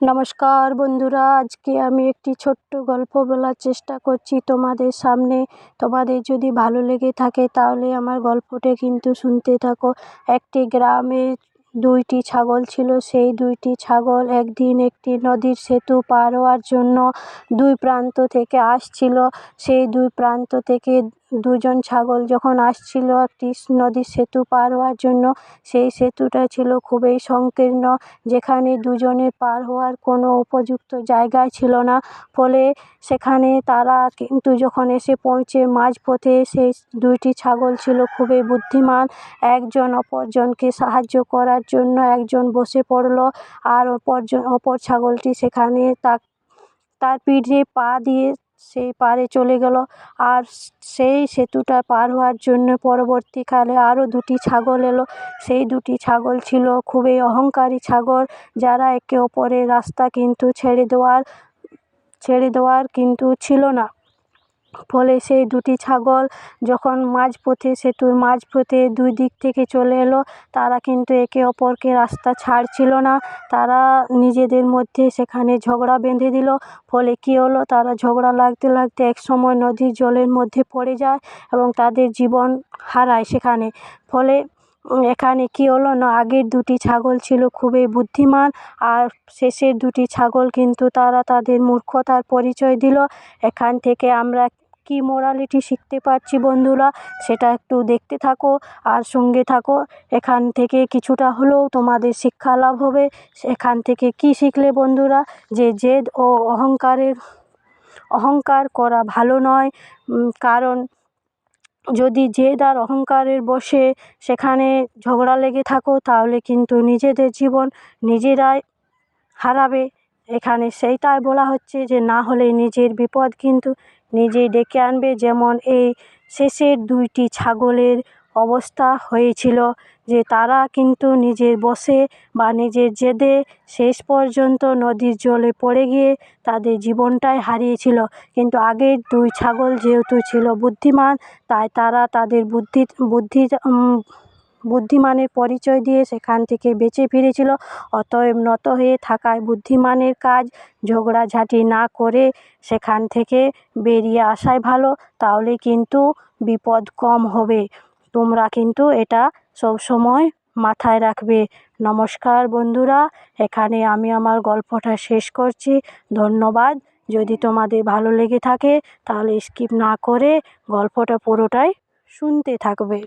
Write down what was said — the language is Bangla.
নমস্কার বন্ধুরা, আজকে আমি একটি ছোট্ট গল্প বলার চেষ্টা করছি তোমাদের সামনে। তোমাদের যদি ভালো লেগে থাকে তাহলে আমার গল্পটা কিন্তু শুনতে থাকো। একটি গ্রামে দুইটি ছাগল ছিল। সেই দুইটি ছাগল একদিন একটি নদীর সেতু পার হওয়ার জন্য দুই প্রান্ত থেকে আসছিল। সেই দুই প্রান্ত থেকে দুজন ছাগল যখন আসছিল একটি নদীর সেতু পার হওয়ার জন্য, সেই সেতুটা ছিল খুবই সংকীর্ণ, যেখানে দুজনের পার হওয়ার কোনো উপযুক্ত জায়গায় ছিল না। ফলে সেখানে তারা কিন্তু যখন এসে পৌঁছে মাঝপথে, সেই দুইটি ছাগল ছিল খুবই বুদ্ধিমান। একজন অপরজনকে সাহায্য করার জন্য একজন বসে পড়ল, আর অপর ছাগলটি সেখানে তার পিঠে পা দিয়ে সেই পাড়ে চলে গেল। আর সেই সেতুটা পার হওয়ার জন্য পরবর্তীকালে আরও দুটি ছাগল এলো। সেই দুটি ছাগল ছিল খুবই অহংকারী ছাগল, যারা একে অপরের রাস্তা কিন্তু ছেড়ে দেওয়ার কিন্তু ছিল না। ফলে সেই দুটি ছাগল যখন সেতুর মাঝপথে দুই দিক থেকে চলে এলো, তারা কিন্তু একে অপরকে রাস্তা ছাড়ছিল না। তারা নিজেদের মধ্যে সেখানে ঝগড়া বেঁধে দিল। ফলে কী হলো, তারা ঝগড়া লাগতে লাগতে একসময় নদীর জলের মধ্যে পড়ে যায় এবং তাদের জীবন হারায় সেখানে। ফলে এখানে কী হলো না, আগের দুটি ছাগল ছিল খুবই বুদ্ধিমান, আর শেষের দুটি ছাগল কিন্তু তারা তাদের মূর্খতার পরিচয় দিল। এখান থেকে আমরা কি মোরালিটি শিখতে পারছি বন্ধুরা, সেটা একটু দেখতে থাকো আর সঙ্গে থাকো। এখান থেকে কিছুটা হলেও তোমাদের শিক্ষা লাভ হবে। এখান থেকে কি শিখলে বন্ধুরা, যে জেদ ও অহংকার করা ভালো নয়। কারণ যদি জেদ আর অহংকারের বশে সেখানে ঝগড়া লেগে থাকো, তাহলে কিন্তু নিজেদের জীবন নিজেরাই হারাবে। এখানে সেইটাই বলা হচ্ছে যে না হলে নিজের বিপদ কিন্তু নিজেই ডেকে আনবে। যেমন এই শেষের দুইটি ছাগলের অবস্থা হয়েছিল, যে তারা কিন্তু নিজের বশে বা নিজের জেদে শেষ পর্যন্ত নদীর জলে পড়ে গিয়ে তাদের জীবনটাই হারিয়েছিল। কিন্তু আগের দুই ছাগল যেহেতু ছিল বুদ্ধিমান, তাই তারা তাদের বুদ্ধিমানের পরিচয় দিয়ে সেখান থেকে বেঁচে ফিরেছিল। অতএব নত হয়ে থাকায় বুদ্ধিমানের কাজ, ঝগড়াঝাঁটি না করে সেখান থেকে বেরিয়ে আসাই ভালো, তাহলে কিন্তু বিপদ কম হবে। তোমরা কিন্তু এটা সবসময় মাথায় রাখবে। নমস্কার বন্ধুরা, এখানে আমি আমার গল্পটা শেষ করছি। ধন্যবাদ। যদি তোমাদের ভালো লেগে থাকে তাহলে স্কিপ না করে গল্পটা পুরোটাই শুনতে থাকবে।